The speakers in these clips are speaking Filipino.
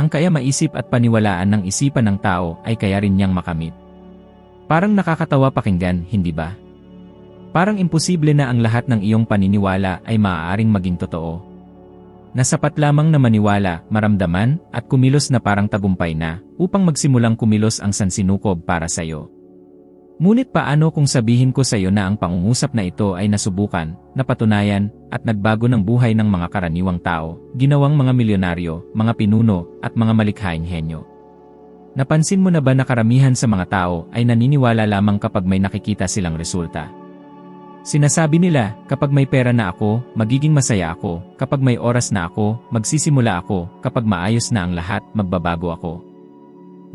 Ang kaya maisip at paniwalaan ng isipan ng tao ay kaya rin niyang makamit. Parang nakakatawa pakinggan, hindi ba? Parang imposible na ang lahat ng iyong paniniwala ay maaaring maging totoo. Nasapat lamang na maniwala, maramdaman, at kumilos na parang tagumpay na, upang magsimulang kumilos ang sansinukob para sa iyo. Ngunit paano kung sabihin ko sa iyo na ang pangungusap na ito ay nasubukan, napatunayan, at nagbago ng buhay ng mga karaniwang tao, ginawang mga milyonaryo, mga pinuno, at mga malikhaing henyo? Napansin mo na ba na karamihan sa mga tao ay naniniwala lamang kapag may nakikita silang resulta? Sinasabi nila, kapag may pera na ako, magiging masaya ako, kapag may oras na ako, magsisimula ako, kapag maayos na ang lahat, magbabago ako.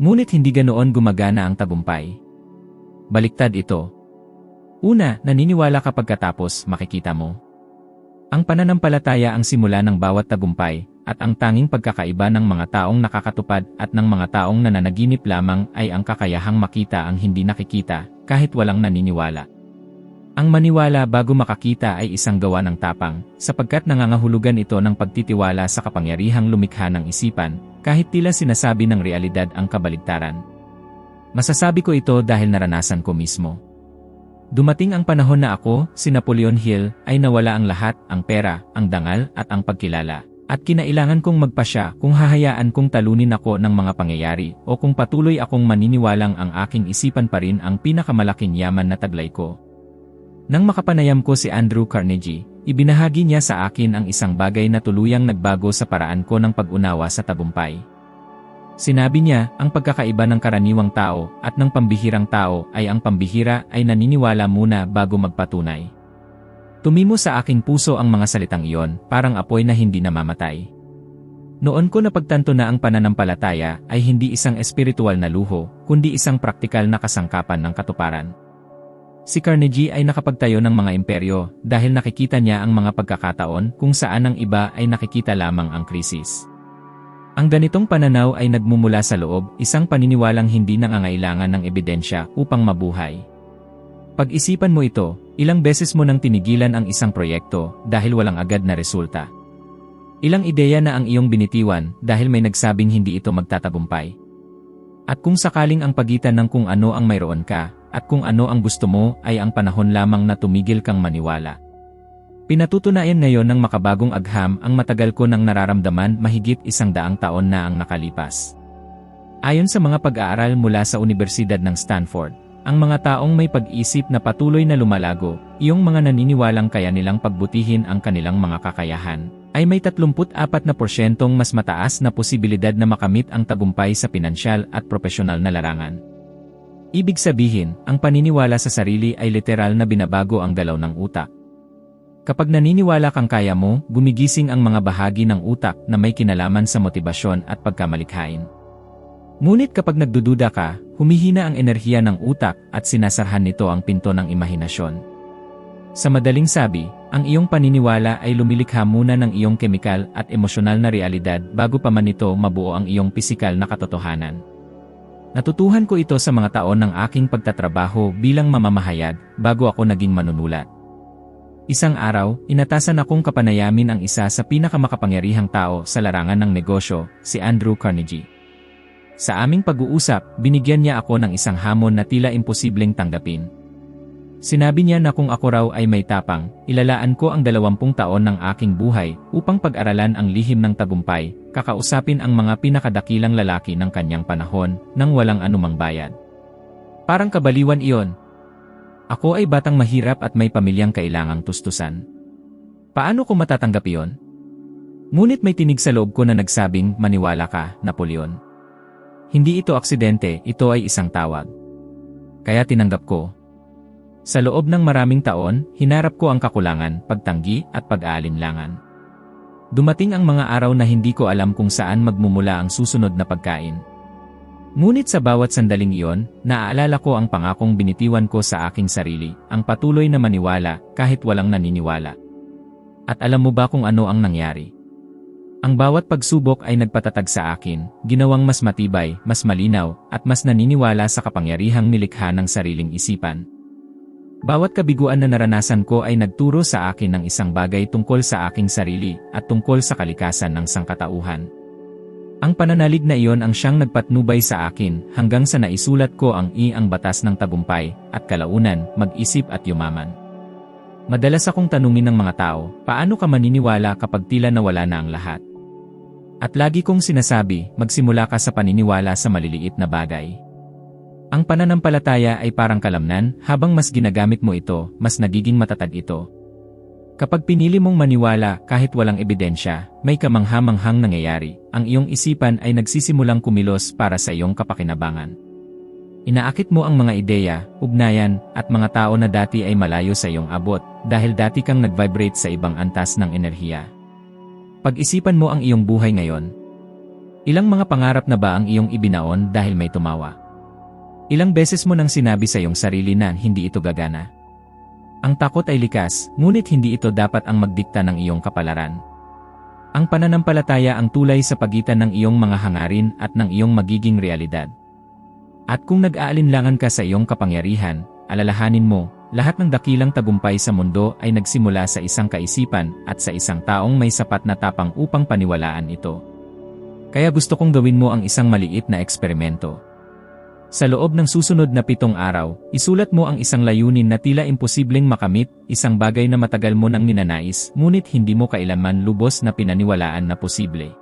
Ngunit hindi ganoon gumagana ang tagumpay. Baliktad ito. Una, naniniwala ka pagkatapos makikita mo. Ang pananampalataya ang simula ng bawat tagumpay, at ang tanging pagkakaiba ng mga taong nakakatupad at ng mga taong nananaginip lamang ay ang kakayahang makita ang hindi nakikita, kahit walang naniniwala. Ang maniwala bago makakita ay isang gawa ng tapang, sapagkat nangangahulugan ito ng pagtitiwala sa kapangyarihang lumikha ng isipan, kahit tila sinasabi ng realidad ang kabaligtaran. Masasabi ko ito dahil naranasan ko mismo. Dumating ang panahon na ako, si Napoleon Hill, ay nawala ang lahat, ang pera, ang dangal, at ang pagkilala. At kinailangan kong magpasya kung hahayaan kong talunin ako ng mga pangyayari o kung patuloy akong maniniwalang ang aking isipan pa rin ang pinakamalaking yaman na taglay ko. Nang makapanayam ko si Andrew Carnegie, ibinahagi niya sa akin ang isang bagay na tuluyang nagbago sa paraan ko ng pag-unawa sa tagumpay. Sinabi niya, ang pagkakaiba ng karaniwang tao at ng pambihirang tao ay ang pambihira ay naniniwala muna bago magpatunay. Tumimo sa aking puso ang mga salitang iyon, parang apoy na hindi namamatay. Noon ko napagtanto na ang pananampalataya ay hindi isang espiritual na luho, kundi isang praktikal na kasangkapan ng katuparan. Si Carnegie ay nakapagtayo ng mga imperyo dahil nakikita niya ang mga pagkakataon kung saan ang iba ay nakikita lamang ang krisis. Ang ganitong pananaw ay nagmumula sa loob, isang paniniwalang hindi nangangailangan ng ebidensya upang mabuhay. Pag-isipan mo ito, ilang beses mo nang tinigilan ang isang proyekto dahil walang agad na resulta. Ilang ideya na ang iyong binitiwan dahil may nagsabing hindi ito magtatagumpay. At kung sakaling ang pagitan ng kung ano ang mayroon ka, at kung ano ang gusto mo ay ang panahon lamang na tumigil kang maniwala. Pinatutunayan ngayon ng makabagong agham ang matagal ko nang nararamdaman mahigit 100 taon na ang nakalipas. Ayon sa mga pag-aaral mula sa Universidad ng Stanford, ang mga taong may pag-isip na patuloy na lumalago, iyong mga naniniwalang kaya nilang pagbutihin ang kanilang mga kakayahan, ay may 34% mas mataas na posibilidad na makamit ang tagumpay sa pinansyal at propesyonal na larangan. Ibig sabihin, ang paniniwala sa sarili ay literal na binabago ang galaw ng utak. Kapag naniniwala kang kaya mo, gumigising ang mga bahagi ng utak na may kinalaman sa motibasyon at pagkamalikhain. Ngunit kapag nagdududa ka, humihina ang enerhiya ng utak at sinasarhan nito ang pinto ng imahinasyon. Sa madaling sabi, ang iyong paniniwala ay lumilikha muna ng iyong kemikal at emosyonal na realidad bago pa man ito mabuo ang iyong pisikal na katotohanan. Natutuhan ko ito sa mga taon ng aking pagtatrabaho bilang mamamahayag bago ako naging manunulat. Isang araw, inatasan akong kapanayamin ang isa sa pinakamakapangyarihang tao sa larangan ng negosyo, si Andrew Carnegie. Sa aming pag-uusap, binigyan niya ako ng isang hamon na tila imposibleng tanggapin. Sinabi niya na kung ako raw ay may tapang, ilalaan ko ang 20 taon ng aking buhay upang pag-aralan ang lihim ng tagumpay, kakausapin ang mga pinakadakilang lalaki ng kanyang panahon nang walang anumang bayad. Parang kabaliwan iyon. Ako ay batang mahirap at may pamilyang kailangang tustusan. Paano ko matatanggap iyon? Ngunit may tinig sa loob ko na nagsabing, maniwala ka, Napoleon. Hindi ito aksidente, ito ay isang tawag. Kaya tinanggap ko. Sa loob ng maraming taon, hinarap ko ang kakulangan, pagtanggi, at pag-aalinlangan. Dumating ang mga araw na hindi ko alam kung saan magmumula ang susunod na pagkain. Ngunit sa bawat sandaling iyon, naaalala ko ang pangakong binitiwan ko sa aking sarili, ang patuloy na maniwala kahit walang naniniwala. At alam mo ba kung ano ang nangyari? Ang bawat pagsubok ay nagpatatag sa akin, ginawang mas matibay, mas malinaw, at mas naniniwala sa kapangyarihang nilikha ng sariling isipan. Bawat kabiguan na naranasan ko ay nagturo sa akin ng isang bagay tungkol sa aking sarili at tungkol sa kalikasan ng sangkatauhan. Ang pananalig na iyon ang siyang nagpatnubay sa akin hanggang sa naisulat ko ang batas ng tagumpay at kalaunan, mag-isip at yumaman. Madalas akong tanungin ng mga tao, paano ka maniniwala kapag tila nawala na ang lahat? At lagi kong sinasabi, magsimula ka sa paniniwala sa maliliit na bagay. Ang pananampalataya ay parang kalamnan, habang mas ginagamit mo ito, mas nagiging matatag ito. Kapag pinili mong maniwala kahit walang ebidensya, may kamangha-manghang nangyayari, ang iyong isipan ay nagsisimulang kumilos para sa iyong kapakinabangan. Inaakit mo ang mga ideya, ugnayan, at mga tao na dati ay malayo sa iyong abot, dahil dati kang nag-vibrate sa ibang antas ng enerhiya. Pag-isipan mo ang iyong buhay ngayon. Ilang mga pangarap na ba ang iyong ibinaon dahil may tumawa? Ilang beses mo nang sinabi sa iyong sarili na hindi ito gagana? Ang takot ay likas, ngunit hindi ito dapat ang magdikta ng iyong kapalaran. Ang pananampalataya ang tulay sa pagitan ng iyong mga hangarin at ng iyong magiging realidad. At kung nag-aalinlangan ka sa iyong kapangyarihan, alalahanin mo, lahat ng dakilang tagumpay sa mundo ay nagsimula sa isang kaisipan at sa isang taong may sapat na tapang upang paniwalaan ito. Kaya gusto kong gawin mo ang isang maliit na eksperimento. Sa loob ng susunod na 7 araw, isulat mo ang isang layunin na tila imposibleng makamit, isang bagay na matagal mo nang ninanais, ngunit hindi mo kailanman lubos na pinaniwalaan na posible.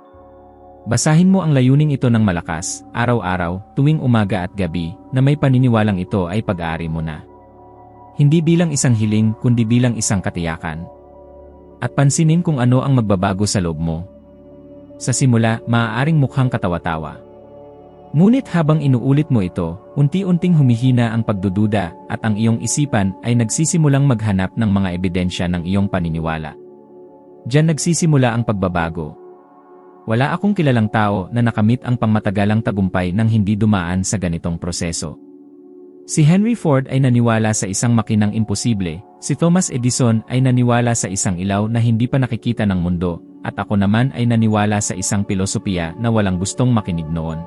Basahin mo ang layuning ito ng malakas, araw-araw, tuwing umaga at gabi, na may paniniwalang ito ay pag-aari mo na. Hindi bilang isang hiling, kundi bilang isang katiyakan. At pansinin kung ano ang magbabago sa loob mo. Sa simula, maaaring mukhang katawa-tawa. Ngunit habang inuulit mo ito, unti-unting humihina ang pagdududa at ang iyong isipan ay nagsisimulang maghanap ng mga ebidensya ng iyong paniniwala. Diyan nagsisimula ang pagbabago. Wala akong kilalang tao na nakamit ang pangmatagalang tagumpay nang hindi dumaan sa ganitong proseso. Si Henry Ford ay naniwala sa isang makinang imposible, si Thomas Edison ay naniwala sa isang ilaw na hindi pa nakikita ng mundo, at ako naman ay naniwala sa isang pilosopiya na walang gustong makinig noon.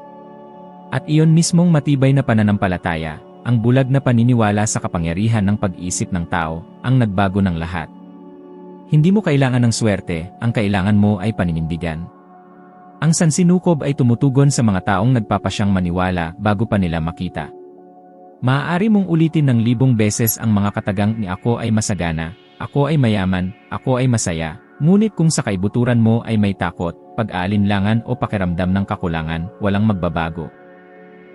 At iyon mismong matibay na pananampalataya, ang bulag na paniniwala sa kapangyarihan ng pag-iisip ng tao, ang nagbago ng lahat. Hindi mo kailangan ng swerte, ang kailangan mo ay paninindigan. Ang sansinukob ay tumutugon sa mga taong nagpapasyang maniwala bago pa nila makita. Maaari mong ulitin ng 1,000 beses ang mga katagang ni ako ay masagana, ako ay mayaman, ako ay masaya, ngunit kung sa kaibuturan mo ay may takot, pag-aalinlangan o pakiramdam ng kakulangan, walang magbabago.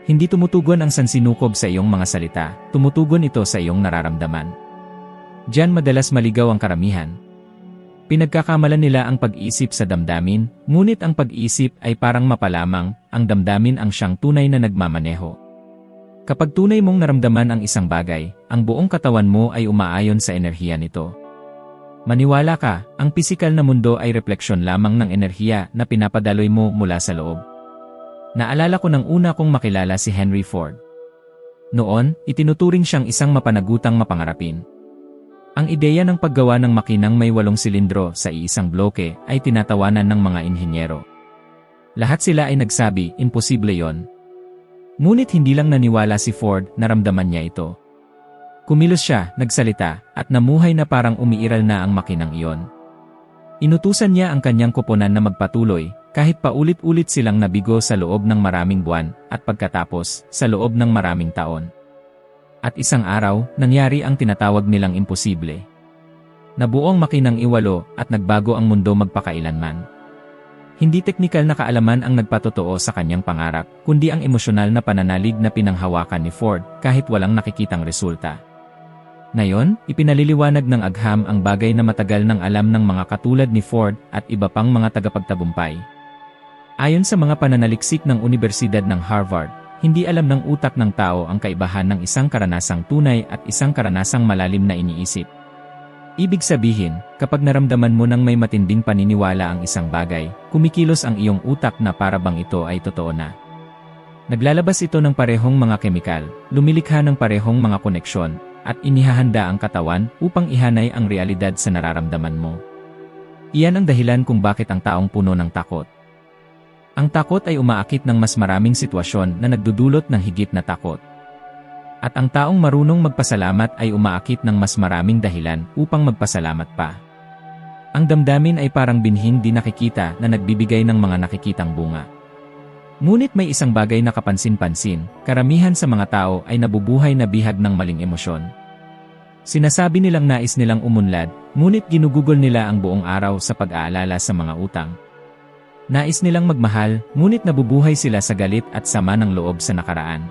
Hindi tumutugon ang sansinukob sa iyong mga salita, tumutugon ito sa iyong nararamdaman. Diyan madalas maligaw ang karamihan. Pinagkakamalan nila ang pag-isip sa damdamin, ngunit ang pag-isip ay parang mapalamang, ang damdamin ang siyang tunay na nagmamaneho. Kapag tunay mong naramdaman ang isang bagay, ang buong katawan mo ay umaayon sa enerhiya nito. Maniwala ka, ang pisikal na mundo ay refleksyon lamang ng enerhiya na pinapadaloy mo mula sa loob. Naalala ko nang una kong makilala si Henry Ford. Noon, itinuturing siyang isang mapanagutang mapangarapin. Ang ideya ng paggawa ng makinang may 8 silindro sa iisang bloke ay tinatawanan ng mga inhinyero. Lahat sila ay nagsabi, imposible yon. Ngunit hindi lang naniwala si Ford, naramdaman niya ito. Kumilos siya, nagsalita, at namuhay na parang umiiral na ang makinang iyon. Inutusan niya ang kanyang koponan na magpatuloy, kahit paulit-ulit silang nabigo sa loob ng maraming buwan, at pagkatapos, sa loob ng maraming taon. At isang araw, nangyari ang tinatawag nilang imposible. Nabuo ang makinang iwalo, at nagbago ang mundo magpakailanman. Hindi teknikal na kaalaman ang nagpatotoo sa kanyang pangarap, kundi ang emosyonal na pananalig na pinanghawakan ni Ford, kahit walang nakikitang resulta. Ngayon, ipinaliliwanag ng agham ang bagay na matagal nang alam ng mga katulad ni Ford at iba pang mga tagapagtagumpay. Ayon sa mga pananaliksik ng Unibersidad ng Harvard, hindi alam ng utak ng tao ang kaibahan ng isang karanasang tunay at isang karanasang malalim na iniisip. Ibig sabihin, kapag naramdaman mo nang may matinding paniniwala ang isang bagay, kumikilos ang iyong utak na para bang ito ay totoo na. Naglalabas ito ng parehong mga kemikal, lumilikha ng parehong mga koneksyon, at inihahanda ang katawan upang ihanay ang realidad sa nararamdaman mo. Iyan ang dahilan kung bakit ang taong puno ng takot. Ang takot ay umaakit ng mas maraming sitwasyon na nagdudulot ng higit na takot. At ang taong marunong magpasalamat ay umaakit ng mas maraming dahilan upang magpasalamat pa. Ang damdamin ay parang binhing di nakikita na nagbibigay ng mga nakikitang bunga. Ngunit may isang bagay na kapansin-pansin, karamihan sa mga tao ay nabubuhay na bihag ng maling emosyon. Sinasabi nilang nais nilang umunlad, ngunit ginugugol nila ang buong araw sa pag-aalala sa mga utang. Nais nilang magmahal, ngunit nabubuhay sila sa galit at sama ng loob sa nakaraan.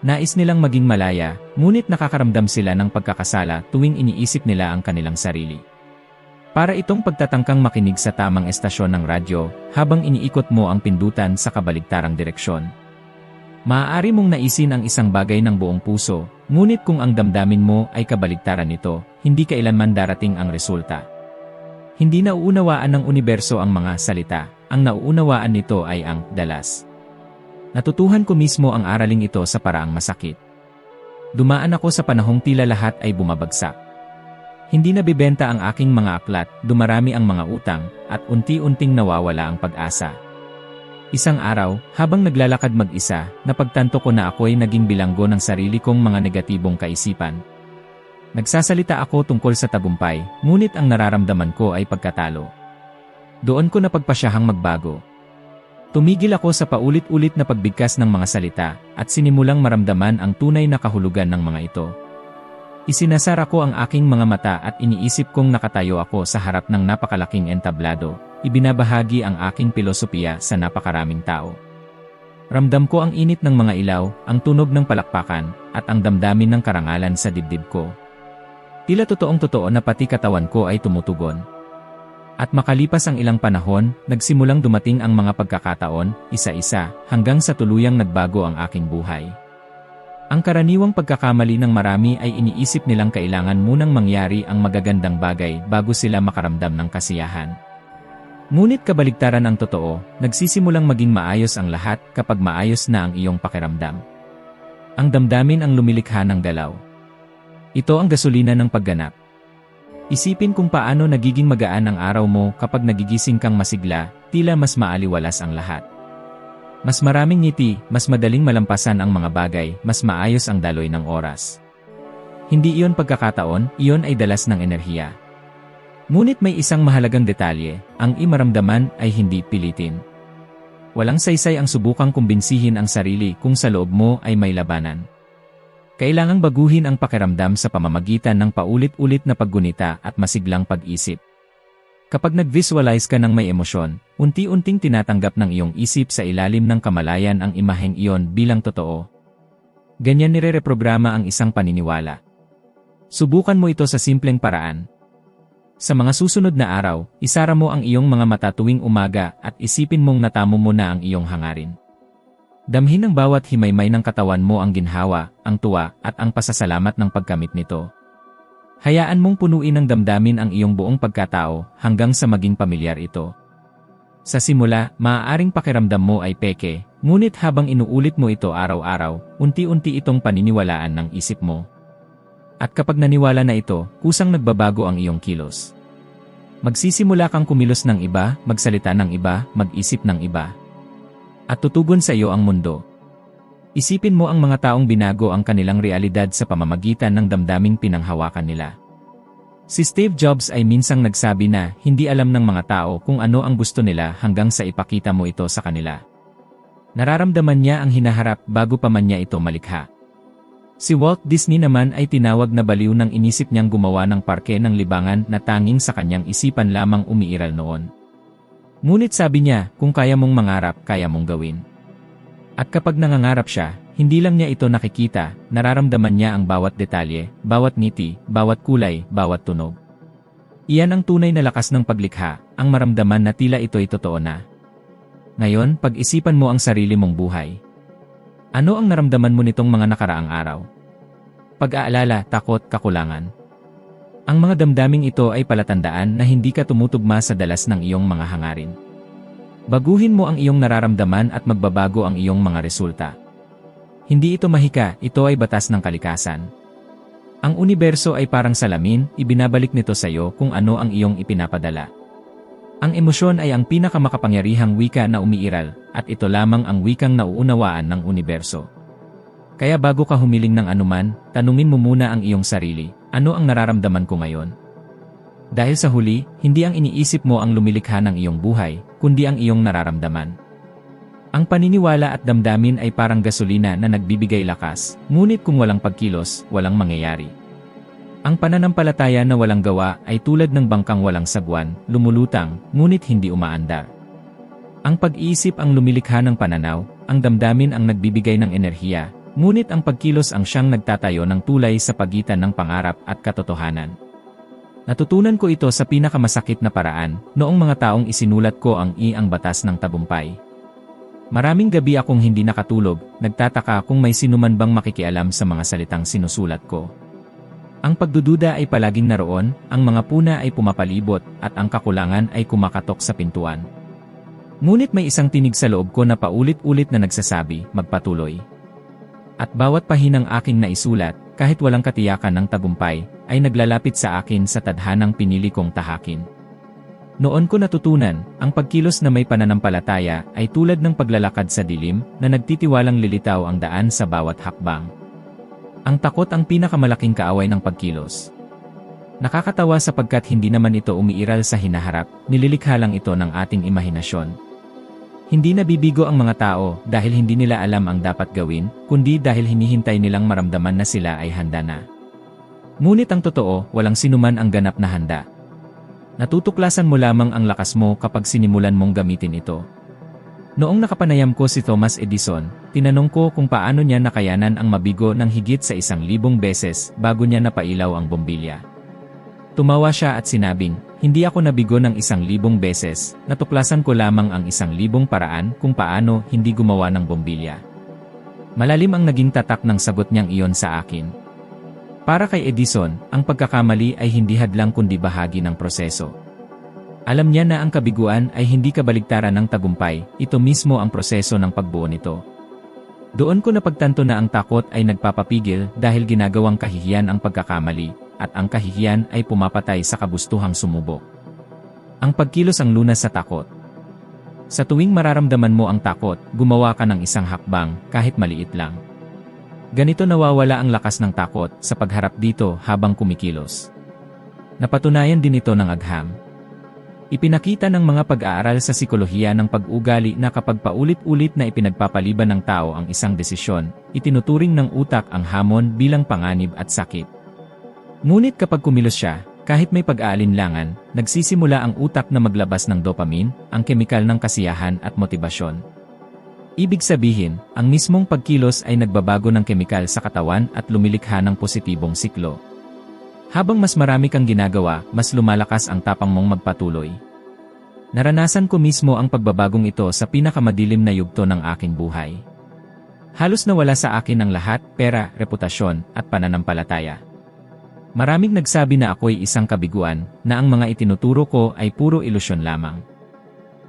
Nais nilang maging malaya, ngunit nakakaramdam sila ng pagkakasala tuwing iniisip nila ang kanilang sarili. Para itong pagtatangkang makinig sa tamang estasyon ng radyo, habang iniikot mo ang pindutan sa kabaligtarang direksyon. Maaari mong naisin ang isang bagay ng buong puso, ngunit kung ang damdamin mo ay kabaligtaran nito, hindi kailanman darating ang resulta. Hindi nauunawaan ng universo ang mga salita, ang nauunawaan nito ay ang dalas. Natutuhan ko mismo ang araling ito sa paraang masakit. Dumaan ako sa panahong tila lahat ay bumabagsak. Hindi nabibenta ang aking mga aklat, dumarami ang mga utang, at unti-unting nawawala ang pag-asa. Isang araw, habang naglalakad mag-isa, napagtanto ko na ako'y naging bilanggo ng sarili kong mga negatibong kaisipan. Nagsasalita ako tungkol sa tagumpay, ngunit ang nararamdaman ko ay pagkatalo. Doon ko napagpasyahang magbago. Tumigil ako sa paulit-ulit na pagbigkas ng mga salita, at sinimulang maramdaman ang tunay na kahulugan ng mga ito. Isinasara ko ang aking mga mata at iniisip kong nakatayo ako sa harap ng napakalaking entablado, ibinabahagi ang aking pilosopiya sa napakaraming tao. Ramdam ko ang init ng mga ilaw, ang tunog ng palakpakan, at ang damdamin ng karangalan sa dibdib ko. Tila totoong-totoo na pati katawan ko ay tumutugon. At makalipas ang ilang panahon, nagsimulang dumating ang mga pagkakataon, isa-isa, hanggang sa tuluyang nagbago ang aking buhay. Ang karaniwang pagkakamali ng marami ay iniisip nilang kailangan munang mangyari ang magagandang bagay bago sila makaramdam ng kasiyahan. Ngunit kabaligtaran ang totoo, nagsisimulang maging maayos ang lahat kapag maayos na ang iyong pakiramdam. Ang damdamin ang lumilikha ng galaw. Ito ang gasolina ng pagganap. Isipin kung paano nagiging magaan ang araw mo kapag nagigising kang masigla, tila mas maaliwalas ang lahat. Mas maraming ngiti, mas madaling malampasan ang mga bagay, mas maayos ang daloy ng oras. Hindi iyon pagkakataon, iyon ay dalas ng enerhiya. Ngunit may isang mahalagang detalye, ang maramdaman ay hindi pilitin. Walang saysay ang subukang kumbinsihin ang sarili kung sa loob mo ay may labanan. Kailangang baguhin ang pakiramdam sa pamamagitan ng paulit-ulit na paggunita at masiglang pag-isip. Kapag nag-visualize ka ng may emosyon, unti-unting tinatanggap ng iyong isip sa ilalim ng kamalayan ang imaheng iyon bilang totoo. Ganyan nire-reprograma ang isang paniniwala. Subukan mo ito sa simpleng paraan. Sa mga susunod na araw, isara mo ang iyong mga mata tuwing umaga at isipin mong natamo mo na ang iyong hangarin. Damhin ng bawat himaymay ng katawan mo ang ginhawa, ang tuwa, at ang pasasalamat ng pagkamit nito. Hayaan mong punuin ng damdamin ang iyong buong pagkatao hanggang sa maging pamilyar ito. Sa simula, maaaring pakiramdam mo ay peke, ngunit habang inuulit mo ito araw-araw, unti-unti itong paniniwalaan ng isip mo. At kapag naniwala na ito, kusang nagbabago ang iyong kilos. Magsisimula kang kumilos ng iba, magsalita ng iba, mag-isip ng iba. At tutugon sa iyo ang mundo. Isipin mo ang mga taong binago ang kanilang realidad sa pamamagitan ng damdaming pinanghawakan nila. Si Steve Jobs ay minsang nagsabi na hindi alam ng mga tao kung ano ang gusto nila hanggang sa ipakita mo ito sa kanila. Nararamdaman niya ang hinaharap bago pa man niya ito malikha. Si Walt Disney naman ay tinawag na baliw nang inisip niyang gumawa ng parke ng libangan na tanging sa kanyang isipan lamang umiiral noon. Ngunit sabi niya, kung kaya mong mangarap, kaya mong gawin. At kapag nangangarap siya, hindi lang niya ito nakikita, nararamdaman niya ang bawat detalye, bawat ngiti, bawat kulay, bawat tunog. Iyan ang tunay na lakas ng paglikha, ang maramdaman na tila ito'y totoo na. Ngayon, pag-isipan mo ang sarili mong buhay. Ano ang naramdaman mo nitong mga nakaraang araw? Pag-aalala, takot, kakulangan. Ang mga damdaming ito ay palatandaan na hindi ka tumutugma sa dalas ng iyong mga hangarin. Baguhin mo ang iyong nararamdaman at magbabago ang iyong mga resulta. Hindi ito mahika, ito ay batas ng kalikasan. Ang universo ay parang salamin, ibinabalik nito sa iyo kung ano ang iyong ipinapadala. Ang emosyon ay ang pinakamakapangyarihang wika na umiiral, at ito lamang ang wikang nauunawaan ng universo. Kaya bago ka humiling ng anuman, tanungin mo muna ang iyong sarili, ano ang nararamdaman ko ngayon? Dahil sa huli, hindi ang iniisip mo ang lumilikha ng iyong buhay, kundi ang iyong nararamdaman. Ang paniniwala at damdamin ay parang gasolina na nagbibigay lakas, ngunit kung walang pagkilos, walang mangyayari. Ang pananampalataya na walang gawa ay tulad ng bangkang walang sagwan, lumulutang, ngunit hindi umaandar. Ang pag-iisip ang lumilikha ng pananaw, ang damdamin ang nagbibigay ng enerhiya, ngunit ang pagkilos ang siyang nagtatayo ng tulay sa pagitan ng pangarap at katotohanan. Natutunan ko ito sa pinakamasakit na paraan, noong mga taong isinulat ko ang batas ng tagumpay. Maraming gabi akong hindi nakatulog, nagtataka kung may sinuman bang makikialam sa mga salitang sinusulat ko. Ang pagdududa ay palaging naroon, ang mga puna ay pumapalibot, at ang kakulangan ay kumakatok sa pintuan. Ngunit may isang tinig sa loob ko na paulit-ulit na nagsasabi, magpatuloy. At bawat pahinang aking naisulat, kahit walang katiyakan ng tagumpay, ay naglalapit sa akin sa tadhanang pinili kong tahakin. Noon ko natutunan, ang pagkilos na may pananampalataya ay tulad ng paglalakad sa dilim na nagtitiwalang lilitaw ang daan sa bawat hakbang. Ang takot ang pinakamalaking kaaway ng pagkilos. Nakakatawa sapagkat hindi naman ito umiiral sa hinaharap, nililikha lang ito ng ating imahinasyon. Hindi nabibigo ang mga tao dahil hindi nila alam ang dapat gawin, kundi dahil hinihintay nilang maramdaman na sila ay handa na. Ngunit ang totoo, walang sinuman ang ganap na handa. Natutuklasan mo lamang ang lakas mo kapag sinimulan mong gamitin ito. Noong nakapanayam ko si Thomas Edison, tinanong ko kung paano niya nakayanan ang mabigo ng higit sa 1,000 beses bago niya napailaw ang bombilya. Tumawa siya at sinabing, hindi ako nabigo ng 1,000 beses, natuklasan ko lamang ang 1,000 paraan kung paano hindi gumawa ng bombilya. Malalim ang naging tatak ng sagot niyang iyon sa akin. Para kay Edison, ang pagkakamali ay hindi hadlang kundi bahagi ng proseso. Alam niya na ang kabiguan ay hindi kabaligtaran ng tagumpay, ito mismo ang proseso ng pagbuo nito. Doon ko napagtanto na ang takot ay nagpapapigil dahil ginagawang kahihiyan ang pagkakamali, at ang kahihiyan ay pumapatay sa kabustuhang sumubok. Ang pagkilos ang lunas sa takot. Sa tuwing mararamdaman mo ang takot, gumawa ka ng isang hakbang, kahit maliit lang. Ganito nawawala ang lakas ng takot sa pagharap dito habang kumikilos. Napatunayan din ito ng agham. Ipinakita ng mga pag-aaral sa sikolohiya ng pag-ugali na kapag paulit-ulit na ipinagpapaliban ng tao ang isang desisyon, itinuturing ng utak ang hamon bilang panganib at sakit. Ngunit kapag kumilos siya, kahit may pag-aalinlangan, nagsisimula ang utak na maglabas ng dopamine, ang kemikal ng kasiyahan at motibasyon. Ibig sabihin, ang mismong pagkilos ay nagbabago ng kemikal sa katawan at lumilikha ng positibong siklo. Habang mas marami kang ginagawa, mas lumalakas ang tapang mong magpatuloy. Naranasan ko mismo ang pagbabagong ito sa pinakamadilim na yugto ng aking buhay. Halos nawala sa akin ang lahat, pera, reputasyon, at pananampalataya. Maraming nagsabi na ako'y isang kabiguan, na ang mga itinuturo ko ay puro ilusyon lamang.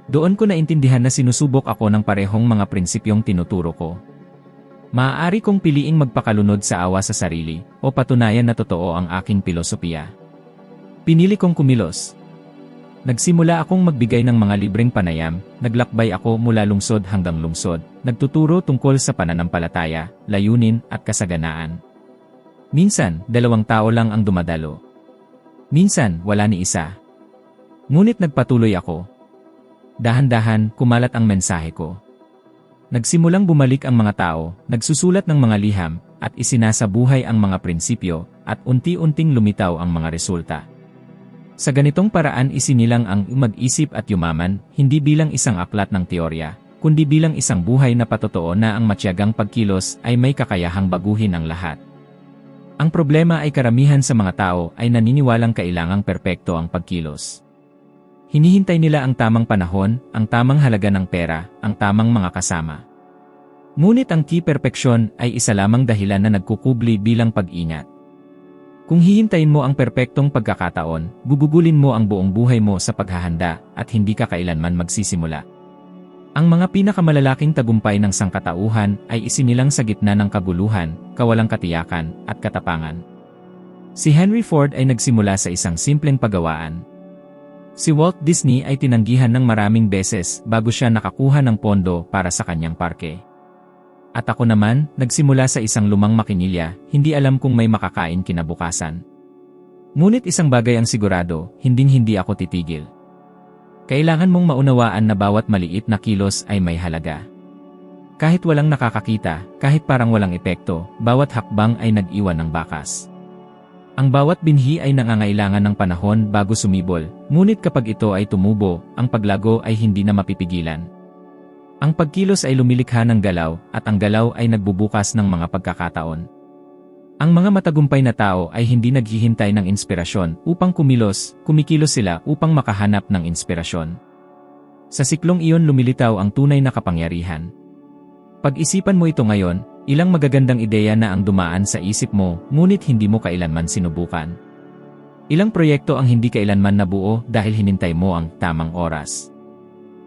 Doon ko naintindihan na sinusubok ako ng parehong mga prinsipyong tinuturo ko. Maaari kong piliing magpakalunod sa awa sa sarili, o patunayan na totoo ang aking pilosopiya. Pinili kong kumilos. Nagsimula akong magbigay ng mga libreng panayam, naglakbay ako mula lungsod hanggang lungsod, nagtuturo tungkol sa pananampalataya, layunin, at kasaganaan. Minsan, 2 tao lang ang dumadalo. Minsan, wala ni isa. Ngunit nagpatuloy ako. Dahan-dahan, kumalat ang mensahe ko. Nagsimulang bumalik ang mga tao, nagsusulat ng mga liham, at isinasabuhay ang mga prinsipyo, at unti-unting lumitaw ang mga resulta. Sa ganitong paraan isinilang ang mag-isip at yumaman, hindi bilang isang aklat ng teorya, kundi bilang isang buhay na patotoo na ang matiyagang pagkilos ay may kakayahang baguhin ang lahat. Ang problema ay karamihan sa mga tao ay naniniwalang kailangang perpekto ang pagkilos. Hinihintay nila ang tamang panahon, ang tamang halaga ng pera, ang tamang mga kasama. Ngunit ang key perpeksyon ay isa lamang dahilan na nagkukubli bilang pag-ingat. Kung hihintayin mo ang perpektong pagkakataon, bububulin mo ang buong buhay mo sa paghahanda at hindi ka kailanman magsisimula. Ang mga pinakamalalaking tagumpay ng sangkatauhan ay isinilang sa gitna ng kaguluhan, kawalang katiyakan, at katapangan. Si Henry Ford ay nagsimula sa isang simpleng paggawaan. Si Walt Disney ay tinanggihan ng maraming beses bago siya nakakuha ng pondo para sa kanyang parke. At ako naman, nagsimula sa isang lumang makinilya, hindi alam kung may makakain kinabukasan. Ngunit isang bagay ang sigurado, hinding-hindi ako titigil. Kailangan mong maunawaan na bawat maliit na kilos ay may halaga. Kahit walang nakakakita, kahit parang walang epekto, bawat hakbang ay nag-iwan ng bakas. Ang bawat binhi ay nangangailangan ng panahon bago sumibol, ngunit kapag ito ay tumubo, ang paglago ay hindi na mapipigilan. Ang pagkilos ay lumilikha ng galaw, at ang galaw ay nagbubukas ng mga pagkakataon. Ang mga matagumpay na tao ay hindi naghihintay ng inspirasyon upang kumikilos sila upang makahanap ng inspirasyon. Sa siklong iyon lumilitaw ang tunay na kapangyarihan. Pag-isipan mo ito ngayon, ilang magagandang ideya na ang dumaan sa isip mo, ngunit hindi mo kailanman sinubukan. Ilang proyekto ang hindi kailanman nabuo dahil hinintay mo ang tamang oras.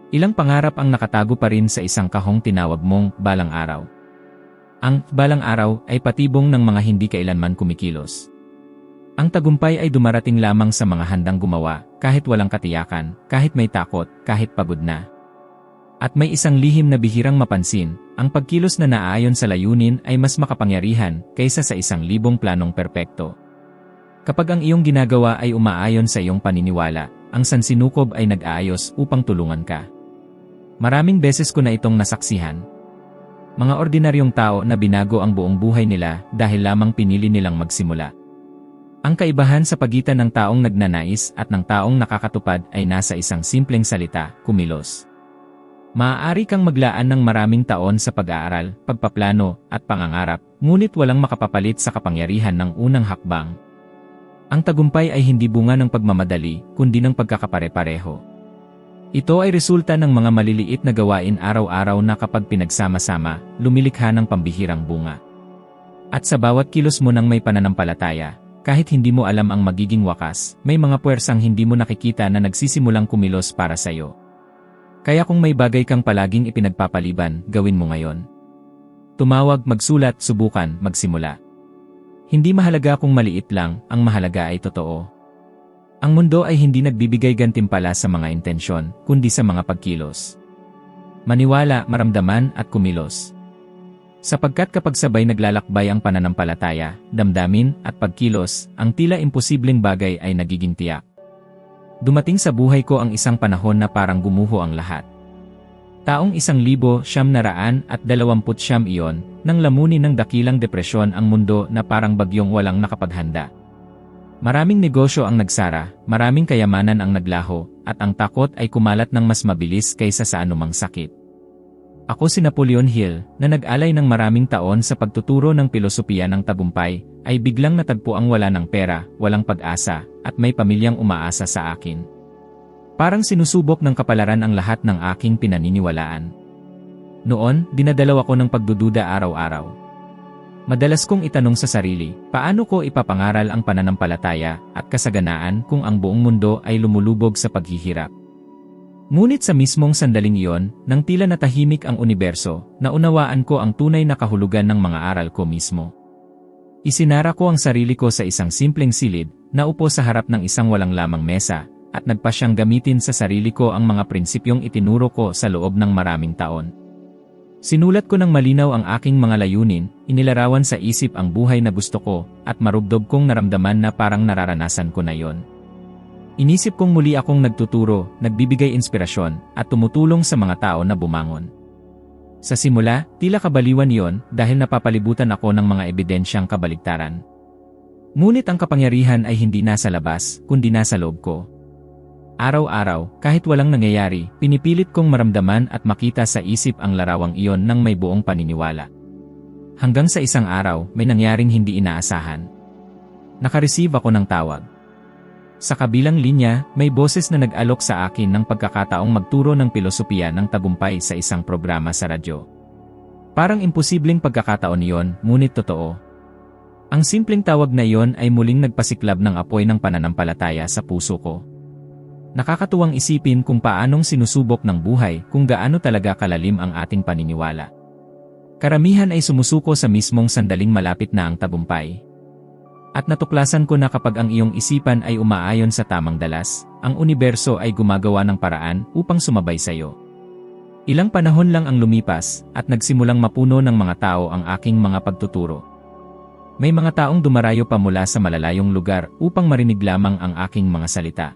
Ilang pangarap ang nakatago pa rin sa isang kahong tinawag mong balang araw. Ang balang araw ay patibong ng mga hindi kailanman kumikilos. Ang tagumpay ay dumarating lamang sa mga handang gumawa, kahit walang katiyakan, kahit may takot, kahit pagod na. At may isang lihim na bihirang mapansin, ang pagkilos na naaayon sa layunin ay mas makapangyarihan kaysa sa 1,000 planong perpekto. Kapag ang iyong ginagawa ay umaayon sa iyong paniniwala, ang sansinukob ay nag-aayos upang tulungan ka. Maraming beses ko na itong nasaksihan. Mga ordinaryong tao na binago ang buong buhay nila dahil lamang pinili nilang magsimula. Ang kaibahan sa pagitan ng taong nagnanais at ng taong nakakatupad ay nasa isang simpleng salita, kumilos. Maaari kang maglaan ng maraming taon sa pag-aaral, pagpaplano, at pangangarap, ngunit walang makapapalit sa kapangyarihan ng unang hakbang. Ang tagumpay ay hindi bunga ng pagmamadali, kundi ng pagkakapare-pareho. Ito ay resulta ng mga maliliit na gawain araw-araw na kapag pinagsama-sama, lumilikha ng pambihirang bunga. At sa bawat kilos mo ng may pananampalataya, kahit hindi mo alam ang magiging wakas, may mga puwersang hindi mo nakikita na nagsisimulang kumilos para sa iyo. Kaya kung may bagay kang palaging ipinagpapaliban, gawin mo ngayon. Tumawag, magsulat, subukan, magsimula. Hindi mahalaga kung maliit lang, ang mahalaga ay totoo. Ang mundo ay hindi nagbibigay gantimpala sa mga intensyon, kundi sa mga pagkilos. Maniwala, maramdaman, at kumilos. Sapagkat kapag sabay naglalakbay ang pananampalataya, damdamin, at pagkilos, ang tila imposibleng bagay ay nagiging tiyak. Dumating sa buhay ko ang isang panahon na parang gumuho ang lahat. Taong 1,929 iyon, nang lamunin ng dakilang depresyon ang mundo na parang bagyong walang nakapaghanda. Maraming negosyo ang nagsara, maraming kayamanan ang naglaho, at ang takot ay kumalat ng mas mabilis kaysa sa anumang sakit. Ako si Napoleon Hill, na nag-alay ng maraming taon sa pagtuturo ng pilosopiya ng tagumpay, ay biglang natagpo ang wala ng pera, walang pag-asa, at may pamilyang umaasa sa akin. Parang sinusubok ng kapalaran ang lahat ng aking pinaniniwalaan. Noon, dinadalaw ako ng pagdududa araw-araw. Madalas kong itanong sa sarili, paano ko ipapangaral ang pananampalataya at kasaganaan kung ang buong mundo ay lumulubog sa paghihirap? Ngunit sa mismong sandaling iyon, nang tila natahimik ang universo, naunawaan ko ang tunay na kahulugan ng mga aral ko mismo. Isinara ko ang sarili ko sa isang simpleng silid, naupo sa harap ng isang walang lamang mesa, at nagpa siyang gamitin sa sarili ko ang mga prinsipyong itinuro ko sa loob ng maraming taon. Sinulat ko ng malinaw ang aking mga layunin, inilarawan sa isip ang buhay na gusto ko, at marubdob kong naramdaman na parang nararanasan ko na yon. Inisip kong muli akong nagtuturo, nagbibigay inspirasyon, at tumutulong sa mga tao na bumangon. Sa simula, tila kabaliwan yon dahil napapalibutan ako ng mga ebidensyang kabaligtaran. Ngunit ang kapangyarihan ay hindi nasa labas, kundi nasa loob ko. Araw-araw, kahit walang nangyayari, pinipilit kong maramdaman at makita sa isip ang larawang iyon ng may buong paniniwala. Hanggang sa isang araw, may nangyaring hindi inaasahan. Nakareceive ako ng tawag. Sa kabilang linya, may boses na nag-alok sa akin ng pagkakataong magturo ng pilosopiya ng tagumpay sa isang programa sa radyo. Parang imposibleng pagkakataon iyon, ngunit totoo. Ang simpleng tawag na iyon ay muling nagpasiklab ng apoy ng pananampalataya sa puso ko. Nakakatuwang isipin kung paanong sinusubok ng buhay kung gaano talaga kalalim ang ating paniniwala. Karamihan ay sumusuko sa mismong sandaling malapit na ang tagumpay. At natuklasan ko na kapag ang iyong isipan ay umaayon sa tamang dalas, ang universo ay gumagawa ng paraan upang sumabay sa iyo. Ilang panahon lang ang lumipas, at nagsimulang mapuno ng mga tao ang aking mga pagtuturo. May mga taong dumarayo pa mula sa malalayong lugar upang marinig lamang ang aking mga salita.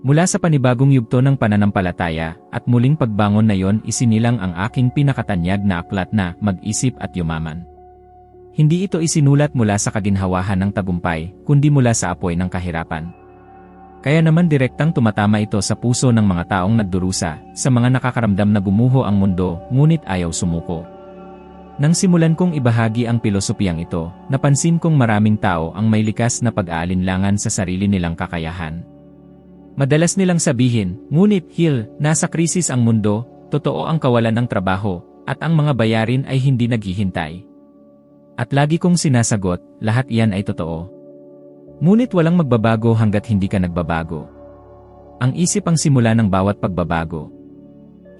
Mula sa panibagong yugto ng pananampalataya at muling pagbangon na yon, isinilang ang aking pinakatanyag na aklat na Mag-isip at Yumaman. Hindi ito isinulat mula sa kaginhawahan ng tagumpay, kundi mula sa apoy ng kahirapan. Kaya naman direktang tumatama ito sa puso ng mga taong nagdurusa, sa mga nakakaramdam na gumuho ang mundo, ngunit ayaw sumuko. Nang simulan kong ibahagi ang pilosopiyang ito, napansin kong maraming tao ang may likas na pag-aalinlangan sa sarili nilang kakayahan. Madalas nilang sabihin, ngunit Hill, nasa krisis ang mundo, totoo ang kawalan ng trabaho, at ang mga bayarin ay hindi naghihintay. At lagi kong sinasagot, lahat iyan ay totoo. Ngunit walang magbabago hanggat hindi ka nagbabago. Ang isip ang simula ng bawat pagbabago.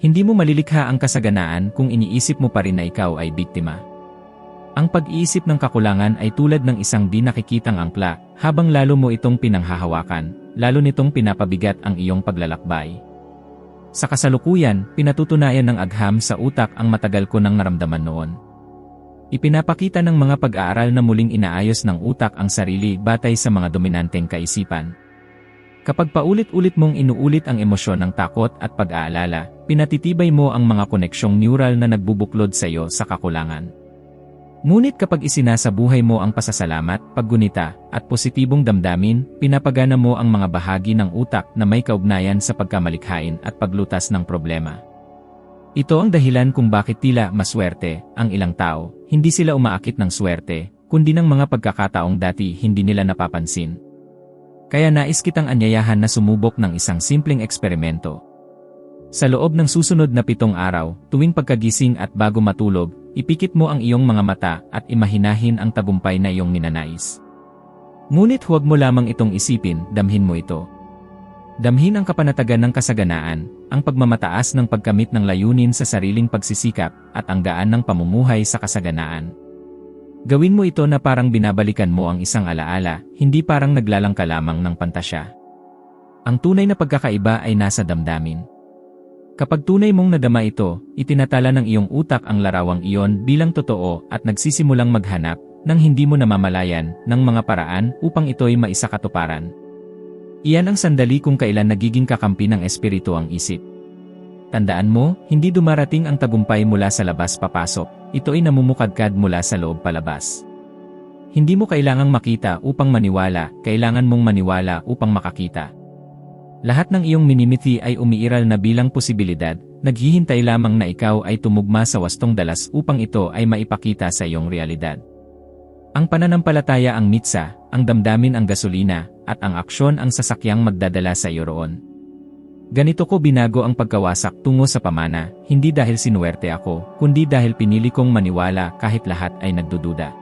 Hindi mo malilikha ang kasaganaan kung iniisip mo pa rin na ikaw ay biktima. Ang pag-iisip ng kakulangan ay tulad ng isang di nakikitang angkla, habang lalo mo itong pinanghahawakan, lalo nitong pinapabigat ang iyong paglalakbay. Sa kasalukuyan, pinatutunayan ng agham sa utak ang matagal ko nang naramdaman noon. Ipinapakita ng mga pag-aaral na muling inaayos ng utak ang sarili batay sa mga dominanteng kaisipan. Kapag paulit-ulit mong inuulit ang emosyon ng takot at pag-aalala, pinatitibay mo ang mga koneksyong neural na nagbubuklod sa iyo sa kakulangan. Ngunit kapag isinasabuhay mo ang pasasalamat, paggunita, at positibong damdamin, pinapagana mo ang mga bahagi ng utak na may kaugnayan sa pagkamalikhain at paglutas ng problema. Ito ang dahilan kung bakit tila maswerte ang ilang tao, hindi sila umaakit ng swerte, kundi ng mga pagkakataong dati hindi nila napapansin. Kaya nais kitang anyayahan na sumubok ng isang simpleng eksperimento. Sa loob ng susunod na 7 araw, tuwing pagkagising at bago matulog, ipikit mo ang iyong mga mata at imahinahin ang tagumpay na iyong ninanais. Ngunit huwag mo lamang itong isipin, damhin mo ito. Damhin ang kapanatagan ng kasaganaan, ang pagmamataas ng pagkamit ng layunin sa sariling pagsisikap, at ang gaan ng pamumuhay sa kasaganaan. Gawin mo ito na parang binabalikan mo ang isang alaala, hindi parang naglalangka lamang ng pantasya. Ang tunay na pagkakaiba ay nasa damdamin. Kapag tunay mong nadama ito, itinatala ng iyong utak ang larawang iyon bilang totoo at nagsisimulang maghanap, nang hindi mo namamalayan, ng mga paraan upang ito'y maisakatuparan. Iyan ang sandali kung kailan nagiging kakampi ng espiritu ang isip. Tandaan mo, hindi dumarating ang tagumpay mula sa labas papasok, ito ay namumukadkad mula sa loob palabas. Hindi mo kailangang makita upang maniwala, kailangan mong maniwala upang makakita. Lahat ng iyong minimithi ay umiiral na bilang posibilidad, naghihintay lamang na ikaw ay tumugma sa wastong dalas upang ito ay maipakita sa iyong realidad. Ang pananampalataya ang mitsa, ang damdamin ang gasolina, at ang aksyon ang sasakyang magdadala sa iyo roon. Ganito ko binago ang pagkawasak tungo sa pamana, hindi dahil sinuwerte ako, kundi dahil pinili kong maniwala kahit lahat ay nagdududa.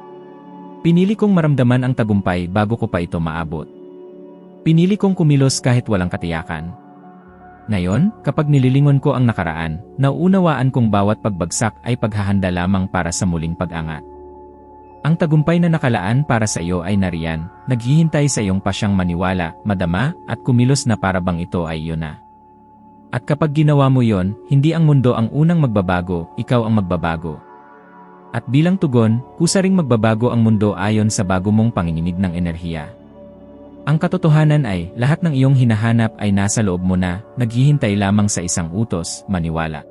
Pinili kong maramdaman ang tagumpay bago ko pa ito maabot. Pinili kong kumilos kahit walang katiyakan. Ngayon, kapag nililingon ko ang nakaraan, nauunawaan kong bawat pagbagsak ay paghahanda lamang para sa muling pag-angat. Ang tagumpay na nakalaan para sa iyo ay nariyan, naghihintay sa iyong pasyang maniwala, madama, at kumilos na para bang ito ay iyo na. At kapag ginawa mo yon, hindi ang mundo ang unang magbabago, ikaw ang magbabago. At bilang tugon, kusa ring magbabago ang mundo ayon sa bago mong panginginig ng enerhiya. Ang katotohanan ay, lahat ng iyong hinahanap ay nasa loob mo na, naghihintay lamang sa isang utos, maniwala.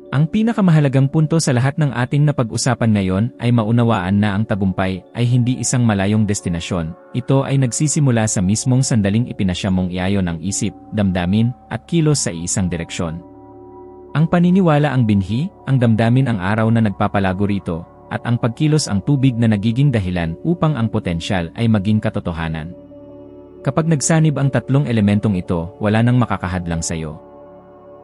Ang pinakamahalagang punto sa lahat ng ating napag-usapan ngayon ay maunawaan na ang tagumpay ay hindi isang malayong destinasyon. Ito ay nagsisimula sa mismong sandaling ipinasya mong iayon ang isip, damdamin, at kilos sa iisang direksyon. Ang paniniwala ang binhi, ang damdamin ang araw na nagpapalago rito, at ang pagkilos ang tubig na nagiging dahilan upang ang potensyal ay maging katotohanan. Kapag nagsanib ang tatlong elementong ito, wala nang makakahadlang sa iyo.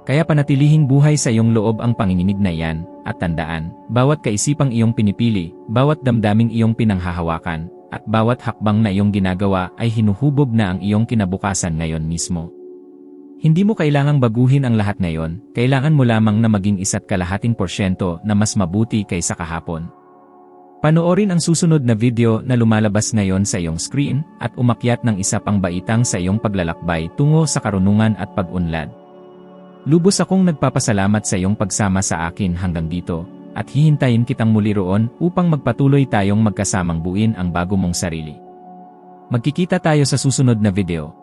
Kaya panatilihing buhay sa iyong loob ang panginginig na iyan, at tandaan, bawat kaisipang iyong pinipili, bawat damdaming iyong pinanghahawakan, at bawat hakbang na iyong ginagawa ay hinuhubog na ang iyong kinabukasan ngayon mismo. Hindi mo kailangang baguhin ang lahat ngayon, kailangan mo lamang na maging 1.5% na mas mabuti kaysa kahapon. Panoorin ang susunod na video na lumalabas ngayon sa iyong screen, at umakyat ng isa pang baitang sa iyong paglalakbay tungo sa karunungan at pag-unlad. Lubos akong nagpapasalamat sa iyong pagsama sa akin hanggang dito, at hihintayin kitang muli roon upang magpatuloy tayong magkasamang buuin ang bago mong sarili. Magkikita tayo sa susunod na video.